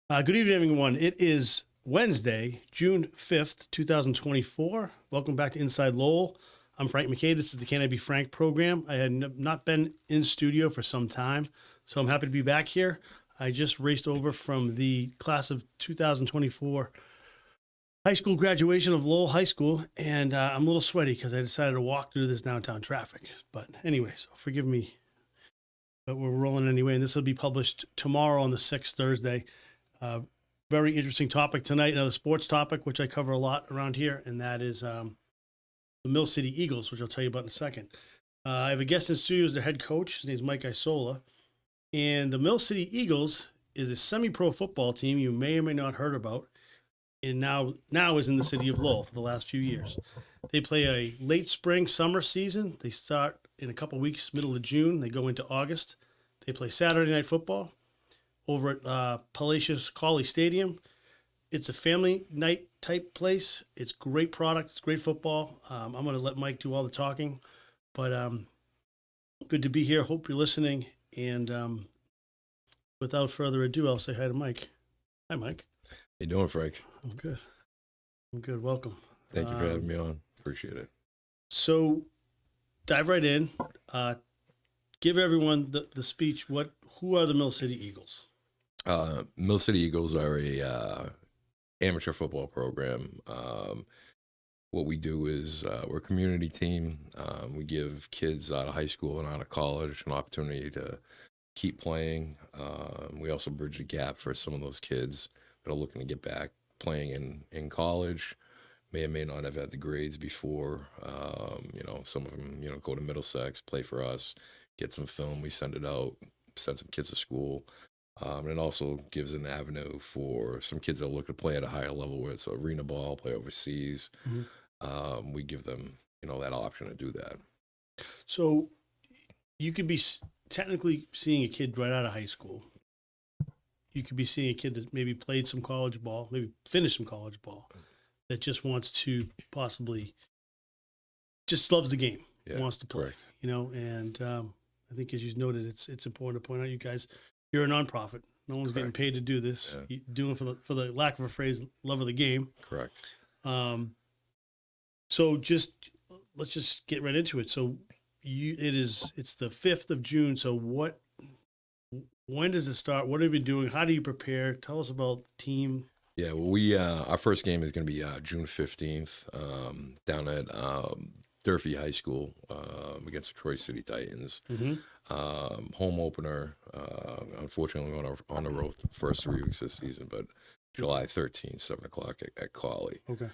Good evening, everyone. It is Wednesday, June 5th, 2024. Welcome back to Inside Lowell. I'm Frank McCabe. This is the Can I Be Frank program. I had not been in studio for some time, so I'm happy to be back here. I just raced over from the class of 2024 high school graduation of Lowell High School, and I'm a little sweaty because I decided to walk through this downtown traffic. But anyway, so forgive me, but we're rolling anyway, and this will be published tomorrow on the 6th, Thursday. Very interesting topic tonight, another sports topic, which I cover a lot around here, and that is the Mill City Eagles, which I'll tell you about in a second. I have a guest in the studio as their head coach. His name is Mike Isola. And the Mill City Eagles is a semi-pro football team you may or may not heard about, and now is in the city of Lowell for the last few years. They play a late spring, summer season. They start in a couple weeks, middle of June. They go into August. They play Saturday night football over at Palacios Colley Stadium. It's a family night type place. It's great product. It's great football. I'm going to let Mike do all the talking, but good to be here. Hope you're listening. And without further ado, I'll say hi to Mike. Hi, Mike. How you doing, Frank? I'm good. I'm good. Welcome. Thank you for having me on. Appreciate it. So dive right in. Give everyone the speech. Who are the Mill City Eagles? Mill City Eagles are a amateur football program. What we do is we're a community team. We give kids out of high school and out of college an opportunity to keep playing. We also bridge the gap for some of those kids that are looking to get back playing in college. May or may not have had the grades before. Some of them, go to Middlesex, play for us, get some film. We send it out, send some kids to school. And it also gives an avenue for some kids that are looking to play at a higher level, where it's arena ball, play overseas. Mm-hmm. We give them, that option to do that. So you could be technically seeing a kid right out of high school. You could be seeing a kid that maybe played some college ball, maybe finished some college ball, that just wants to possibly just loves the game, wants to play, correct. And I think, as you noted, it's important to point out, you guys, you're a nonprofit. No one's getting paid to do this. Yeah. You're doing it for the lack of a phrase, love of the game. Correct. So let's just get right into it. So it's the 5th of June. So when does it start? What have you been doing? How do you prepare? Tell us about the team. Yeah, well, our first game is going to be June 15th down at Durfee High School against the Troy City Titans. Mm-hmm. Home opener. Unfortunately, on the road the first 3 weeks this season, but July 13th, 7 o'clock at Colley. Okay.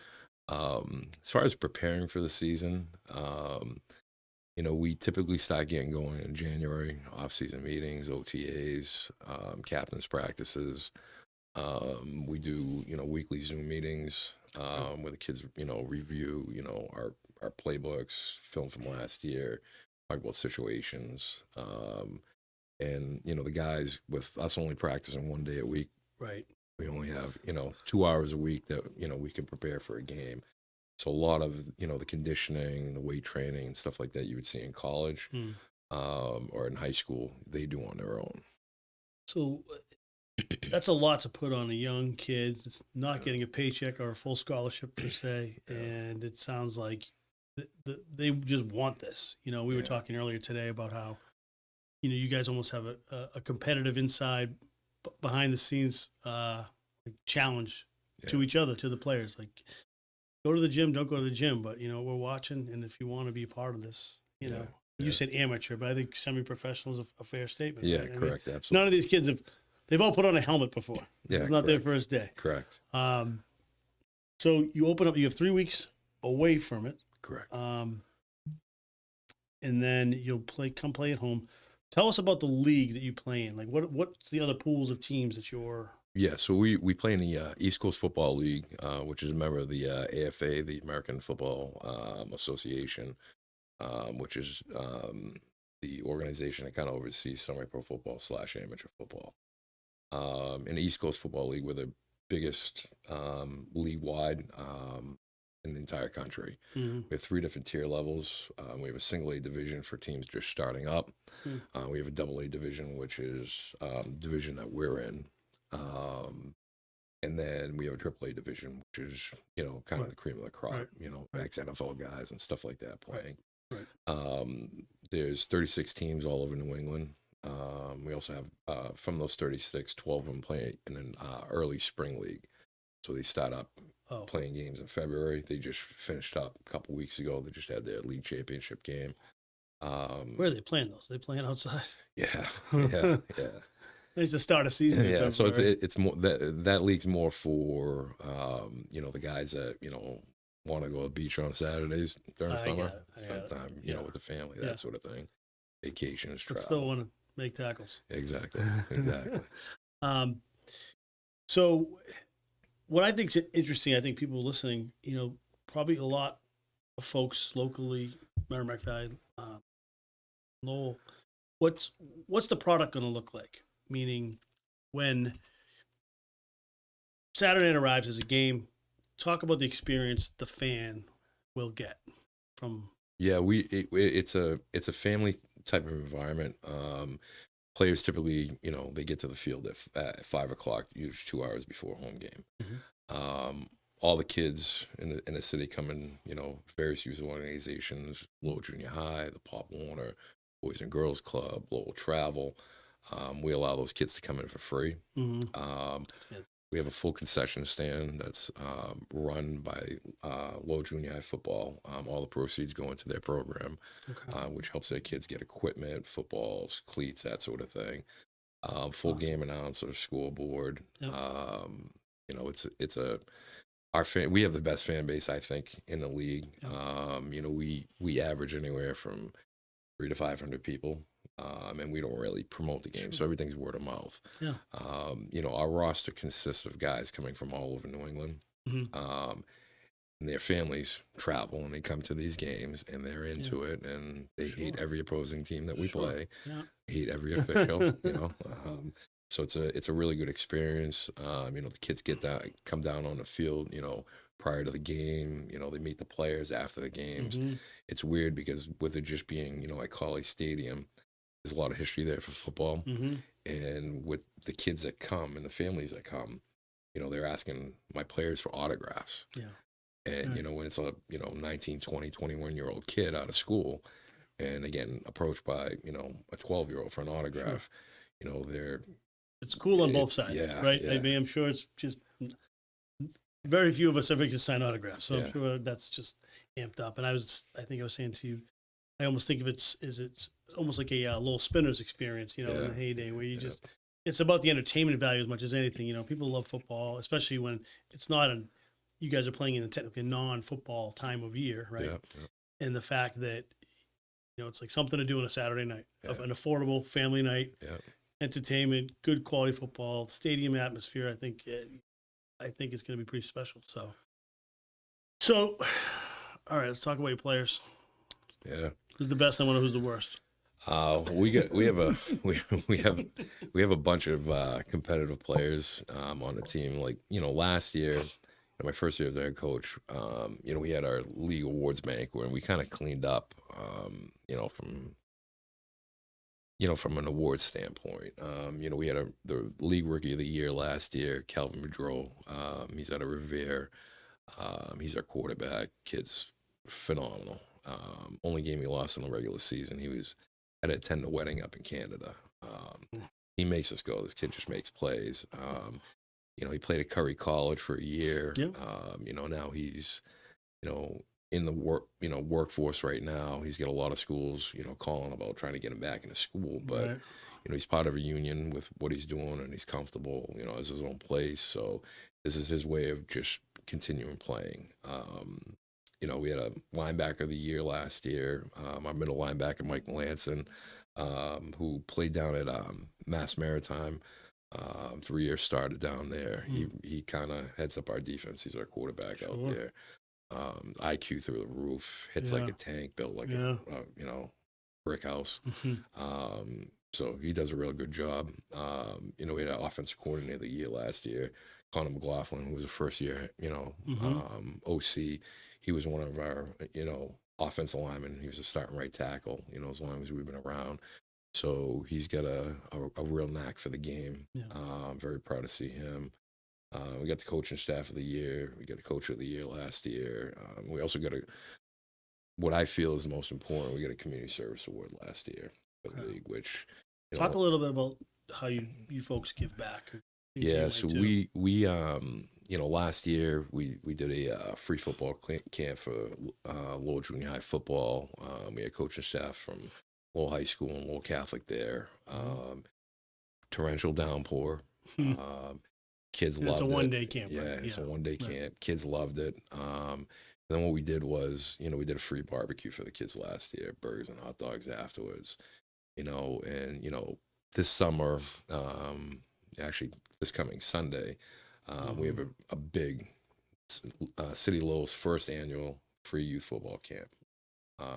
As far as preparing for the season, we typically start getting going in January, off-season meetings, OTAs, captain's practices. We do, weekly Zoom meetings where the kids, review, our playbooks, film from last year, talk about situations. And, the guys, with us only practicing 1 day a week, right? We only have, 2 hours a week that, we can prepare for a game. So a lot of, the conditioning, the weight training and stuff like that you would see in college or in high school, they do on their own. So that's a lot to put on a young kid. It's not getting a paycheck or a full scholarship per se. And it sounds like they just want this. We were talking earlier today about how, you guys almost have a competitive inside behind the scenes challenge to each other, to the players. Like, go to the gym, don't go to the gym, but we're watching, and if you want to be a part of this, you said amateur, but I think semi-professional is a fair statement. Yeah, right? correct, absolutely. None of these kids they've all put on a helmet before. It's not their first day. Correct. So you open up, you have 3 weeks away from it. Correct. And then you'll come play at home. Tell us about the league that you play in. Like, what's the other pools of teams that you're? Yeah, so we play in the East Coast Football League, which is a member of the AFA, the American Football Association, which is the organization that kind of oversees semi-pro football / amateur football. In the East Coast Football League, we're the biggest league-wide in the entire country. Mm-hmm. We have 3 different tier levels. We have a single A division for teams just starting up. We have a double A division, which is the division that we're in. And then we have a AAA division, which is, kind of the cream of the crop, Right. Right. ex-NFL guys and stuff like that playing. Right. There's 36 teams all over New England. We also have, from those 36, 12 of them play in an early spring league. So they start up playing games in February. They just finished up a couple weeks ago. They just had their league championship game. Where are they playing those? Are they playing outside? Yeah, yeah. They used to start a season. Yeah, so it's more that league's more for the guys that want to go to the beach on Saturdays during summer, spend time with the family, that sort of thing, vacations, travel. Still want to make tackles. Exactly. So what I think is interesting, I think people listening, probably a lot of folks locally, Merrimack Valley, Lowell. What's the product going to look like? Meaning, when Saturday night arrives as a game, talk about the experience the fan will get from. Yeah, it's a family type of environment. Players typically, they get to the field at 5 o'clock, usually 2 hours before home game. Mm-hmm. All the kids in the city come in, various youth organizations, Lowell Junior High, the Pop Warner, Boys and Girls Club, Lowell Travel. We allow those kids to come in for free. Mm-hmm. We have a full concession stand that's run by Lowell Junior High football. All the proceeds go into their program, which helps their kids get equipment, footballs, cleats, that sort of thing. Full Awesome. game announcer, scoreboard. Yep. We have the best fan base, I think, in the league. Yep. We average anywhere from 300 to 500 people. And we don't really promote the game, so everything's word of mouth. Yeah. Our roster consists of guys coming from all over New England. Mm-hmm. And their families travel and they come to these games and they're into it, and they hate every opposing team that we play. Yeah. Hate every official. So it's a really good experience. The kids come down on the field, prior to the game. They meet the players after the games. Mm-hmm. It's weird because with it just being, at Colley Stadium, there's a lot of history there for football. Mm-hmm. And with the kids that come and the families that come, they're asking my players for autographs. Yeah. And, when it's a, 19, 20, 21-year-old kid out of school and again approached by, a 12-year-old for an autograph, it's cool on both sides, right? Yeah. I mean, I'm sure it's just very few of us ever can sign autographs. So I'm sure that's just amped up. And I think I was saying to you, I almost think of it's almost like a Lowell Spinners experience, in the heyday where you just, it's about the entertainment value as much as anything. People love football, especially when it's not you guys are playing in a technically non-football time of year, right? Yeah. And the fact that, it's like something to do on a Saturday night, of an affordable family night, entertainment, good quality football, stadium atmosphere. I think it's going to be pretty special. So, all right, let's talk about your players. Yeah. Who's the best? I want to know who's the worst. We have a bunch of competitive players on the team. Like, last year, my first year as head coach, we had our league awards bank where we kind of cleaned up, from an awards standpoint. We had the league rookie of the year last year, Calvin Boudreau. He's out of Revere. He's our quarterback. Kid's phenomenal. Only game he lost in the regular season. He was at a 10 to wedding up in Canada. He makes us go. This kid just makes plays. He played at Curry College for a year. Yeah. Now he's, in the workforce right now. He's got a lot of schools, calling about trying to get him back into school. But, right. He's part of a union with what he's doing, and he's comfortable, as his own place. So this is his way of just continuing playing. We had a linebacker of the year last year, our middle linebacker, Mike Melanson, who played down at Mass Maritime. 3 years started down there. He kind of heads up our defense. He's our quarterback out there. IQ through the roof, hits like a tank, built like a brick house. So he does a real good job. We had an offensive coordinator of the year last year, Connor McLaughlin, who was a first year, OC. He was one of our, offensive linemen. He was a starting right tackle, as long as we've been around. So he's got a real knack for the game. Yeah. I'm very proud to see him. We got the coaching staff of the year. We got the coach of the year last year. We also got what I feel is the most important. We got a community service award last year for the league, which talk a little bit about how you folks give back. Yeah, so we last year we did a free football camp for Lowell Junior High football. We had coaching staff from Lowell High School and Lowell Catholic there. Torrential downpour. Kids loved it. It's a one-day camp. Yeah, right? it's a one-day camp. Kids loved it. Then what we did was, we did a free barbecue for the kids last year, burgers and hot dogs afterwards. This summer, actually this coming Sunday, we have a big City Lowell's first annual free youth football camp.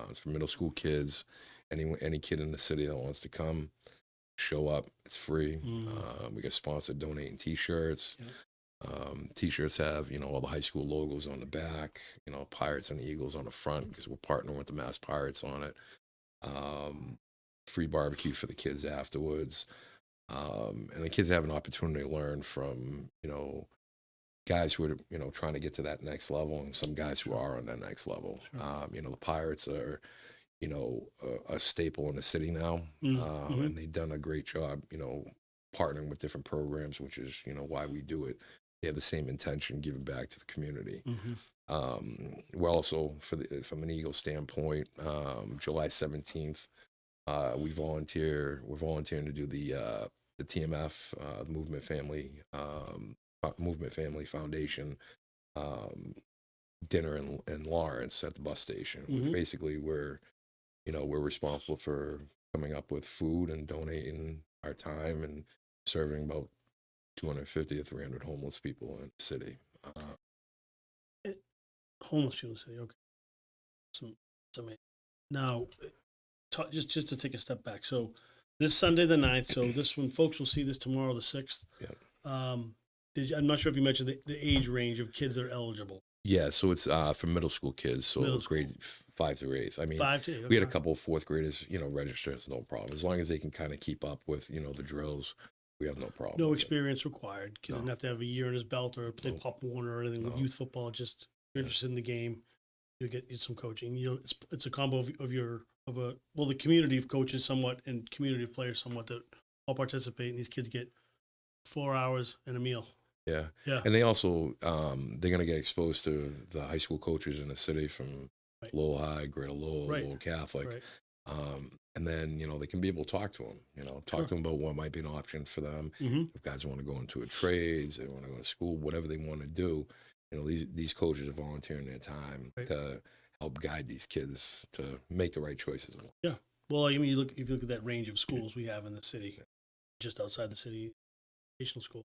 It's for middle school kids. Any kid in the city that wants to come, show up. It's free. We get sponsored donating T-shirts. T-shirts have all the high school logos on the back. Pirates and Eagles on the front because we're partnering with the Mass Pirates on it. Free barbecue for the kids afterwards. And the kids have an opportunity to learn from, guys who are, trying to get to that next level and some guys who are on that next level. The Pirates are, a staple in the city now. And they've done a great job, partnering with different programs, which is, why we do it. They have the same intention, giving back to the community. We're also, from an Eagle standpoint, July 17th, we're volunteering to do the TMF, the Movement Family Foundation dinner in Lawrence at the bus station. Which basically we're responsible for coming up with food and donating our time and serving about 250 to 300 homeless people in the city. Homeless people in the city, okay. It's amazing. Now, just to take a step back. So this Sunday the 9th, so this one, folks will see this tomorrow the 6th. Yeah. I'm not sure if you mentioned the age range of kids that are eligible. Yeah, so it's for middle school kids, so grade 5 through 8th. I mean, 5 to 8, okay. We had a couple of fourth graders, register. It's no problem. As long as they can kind of keep up with, the drills, we have no problem. No experience required. Kid doesn't have to have a year in his belt or play Pop Warner or anything with youth football. Just if you're interested in the game, you get some coaching. It's a combo of the community of coaches somewhat and community of players somewhat that all participate, and these kids get 4 hours and a meal. Yeah. Yeah. And they also, they're going to get exposed to the high school coaches in the city from Lowell High, Greater Lowell, Lowell Catholic. Right. And then, they can be able to talk to them, talk to them about what might be an option for them. If guys want to go into a trades, they want to go to school, whatever they want to do, these coaches are volunteering their time to help guide these kids to make the right choices. Yeah. Well, I mean, if you look at that range of schools we have in the city, just outside the city, educational school,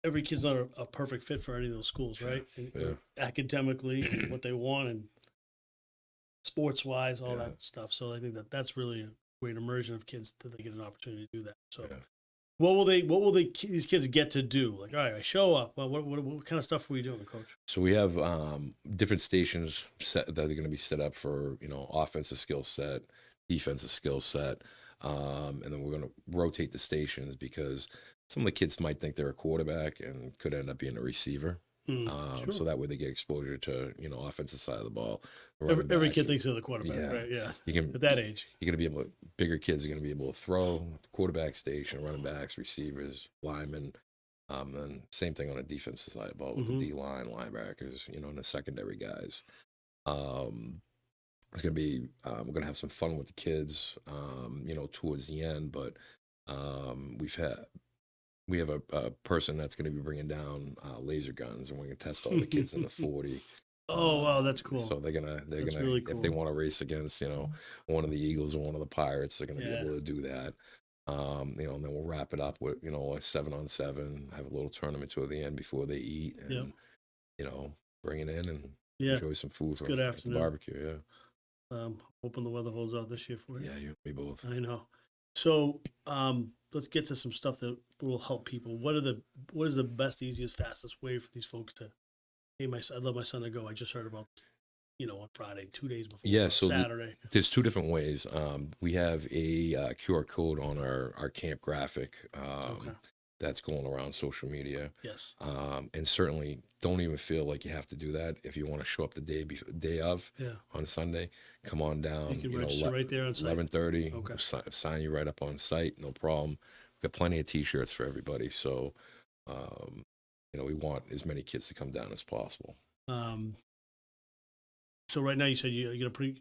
every kid's not a perfect fit for any of those schools, right? And academically, what they want, and sports-wise, all that stuff. So I think that's really a great immersion of kids that they get an opportunity to do that. So, what will these kids get to do? Like, all right, I show up. Well, what kind of stuff are we doing, Coach? So we have different stations that are going to be set up for offensive skill set, defensive skill set, and then we're going to rotate the stations because some of the kids might think they're a quarterback and could end up being a receiver. So that way they get exposure to, offensive side of the ball. Every kid thinks they're the quarterback, right? Yeah. At that age. You're going to be able bigger kids are going to be able to throw, quarterback station, running backs, receivers, linemen. And same thing on the defensive side of the ball with the D-line, linebackers, and the secondary guys. It's going to be, we're going to have some fun with the kids, towards the end, but we have a person that's going to be bringing down laser guns, and we're going to test all the kids in the 40. Oh, wow, that's cool. So they're gonna really cool. If they want to race against one of the Eagles or one of the Pirates, they're gonna be able to do that. And then we'll wrap it up with a 7-on-7, have a little tournament toward the end before they eat, and bring it in and enjoy some food from the barbecue. Hoping the weather holds out this year for you. Yeah, you and me both. I know. So let's get to some stuff that will help people. What is the best, easiest, fastest way for these folks to? Hey, I'd love my son to go. I just heard about, on Friday, 2 days before Saturday. There's two different ways. We have a QR code on our camp graphic. that's going around social media. Yes. And certainly don't even feel like you have to do that. If you want to show up the day of on Sunday, come on down. You can register right there on site. 11:30. Okay. Sign you right up on site. No problem. We've got plenty of T-shirts for everybody. So, we want as many kids to come down as possible. So right now you said you get a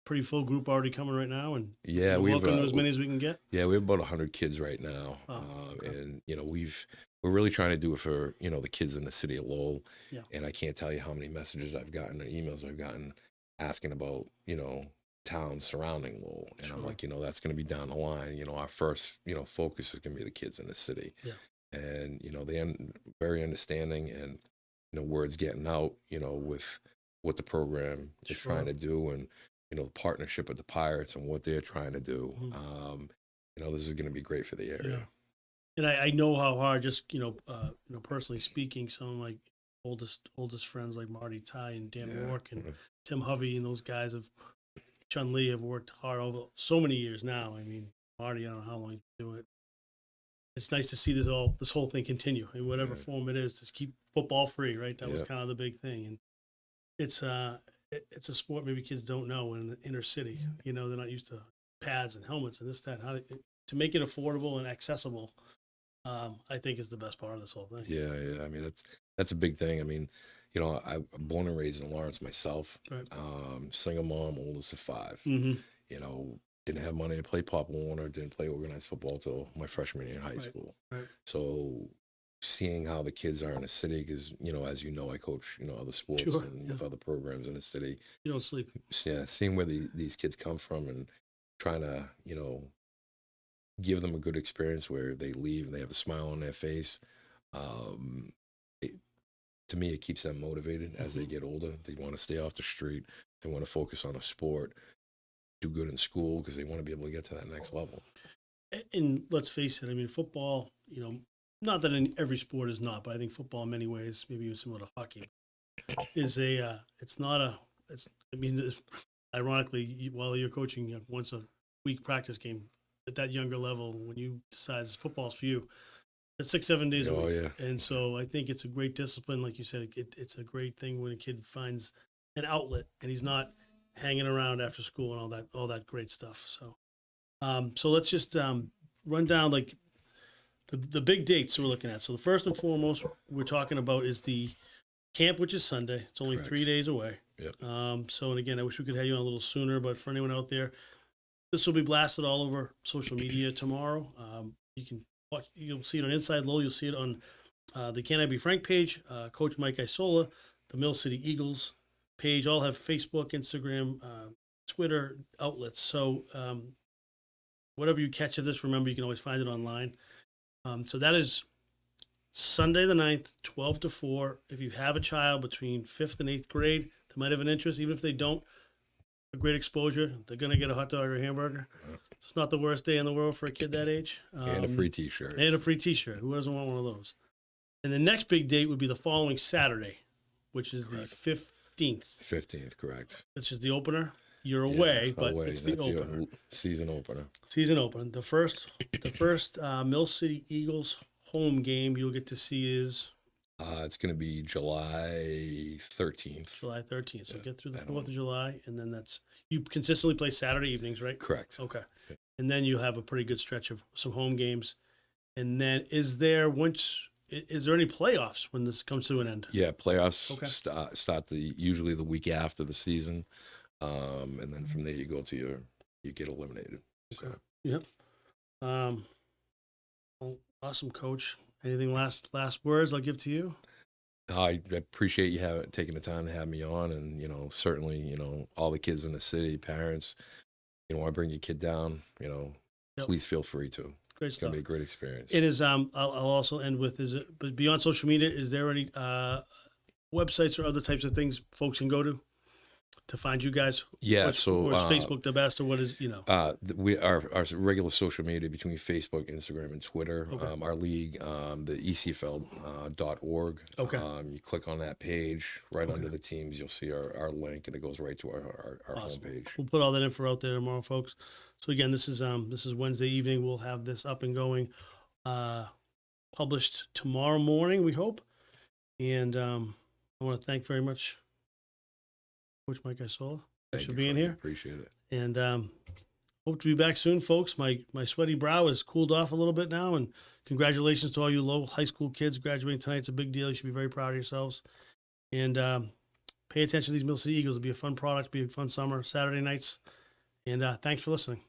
pretty full group already coming right now, and yeah, we welcome have as many as we can get. Yeah, we have about 100 kids right now, Okay. and we're really trying to do it for the kids in the city of Lowell. Yeah. And I can't tell you how many messages I've gotten or emails I've gotten asking about towns surrounding Lowell, and Sure. I'm like, that's going to be down the line. Our first focus is going to be the kids in the city. Yeah. And they very understanding, and word's getting out with what the program is Sure. trying to do, and the partnership with the Pirates and what they're trying to do. Mm-hmm. This is going to be great for the area. Yeah. And I know how hard, just personally speaking, some of my oldest friends like Marty Ty and Dan Rourke and Tim Hovey and those guys Chun Lee have worked hard over so many years now. I mean, Marty, I don't know how long he's been doing it. It's nice to see this whole thing continue in whatever form it is, to keep football free, right? That was kind of the big thing. And it's a sport maybe kids don't know in the inner city. They're not used to pads and helmets and this, that. To make it affordable and accessible, I think is the best part of this whole thing. Yeah. I mean, that's a big thing. I mean, I'm born and raised in Lawrence myself. Right. Single mom, oldest of 5. Mm-hmm. Didn't have money to play Pop Warner, didn't play organized football till my freshman year in high school. Right. So seeing how the kids are in the city, because, as I coach, other sports and with other programs in the city. You don't sleep. Yeah, seeing where these kids come from and trying to, give them a good experience where they leave and they have a smile on their face. To me, it keeps them motivated as they get older. They want to stay off the street. They want to focus on a sport, do good in school, because they want to be able to get to that next level. And let's face it, I mean, football, not that in every sport is not, but I think football in many ways, maybe even similar to hockey, is ironically, while you're coaching once a week practice game at that younger level, when you decide football's for you, it's 6-7 days a week. Yeah. And so I think it's a great discipline. Like you said, it's a great thing when a kid finds an outlet and he's not hanging around after school and all that great stuff. So let's just run down like the big dates we're looking at. So the first and foremost we're talking about is the camp, which is Sunday. It's only 3 days away. Yep. So, and again, I wish we could have you on a little sooner, but for anyone out there, this will be blasted all over social media tomorrow. You'll see it on InsideLowell. You'll see it on the Can I Be Frank page. Coach Mike Isola, the Mill City Eagles page, all have Facebook, Instagram, Twitter outlets. So whatever you catch of this, remember, you can always find it online. So that is Sunday the 9th, 12 to 4. If you have a child between 5th and 8th grade that might have an interest, even if they don't, a great exposure, they're going to get a hot dog or a hamburger. It's not the worst day in the world for a kid that age. And a free T-shirt. And a free T-shirt. Who doesn't want one of those? And the next big date would be the following Saturday, which is the 15th. 15th, correct. Which is the opener. You're away, but it's the opener. Season opener. Season opener. The first Mill City Eagles home game you'll get to see is? It's going to be July 13th. July 13th. So get through the 4th of July, and then you consistently play Saturday evenings, right? Correct. Okay. Yeah. And then you have a pretty good stretch of some home games. And then is there any playoffs when this comes to an end? Yeah, playoffs start usually the week after the season. And then from there you go to you get eliminated. Okay. So. Yep. Well, awesome, Coach. Anything last words I'll give to you? I appreciate you taking the time to have me on, and certainly all the kids in the city, parents, want to bring your kid down, please feel free to. Great stuff. It's gonna be a great experience. It is. I'll also end with but beyond social media, is there any websites or other types of things folks can go to find you guys? Yeah, or is Facebook the best, or what is we our regular social media between Facebook, Instagram, and Twitter. Okay. Our league, the ecfl.org. Okay. You click on that page under the teams, you'll see our link, and it goes right to our awesome. homepage. We'll put all that info out there tomorrow, folks. So again, this is Wednesday evening. We'll have this up and going. published tomorrow morning, we hope. And I want to thank very much Coach Mike Isola. Thanks for being here. Appreciate it. And hope to be back soon, folks. My sweaty brow has cooled off a little bit now. And congratulations to all you Lowell high school kids graduating tonight. It's a big deal. You should be very proud of yourselves. And pay attention to these Mill City Eagles. It'll be a fun product. It'll be a fun summer, Saturday nights. And thanks for listening.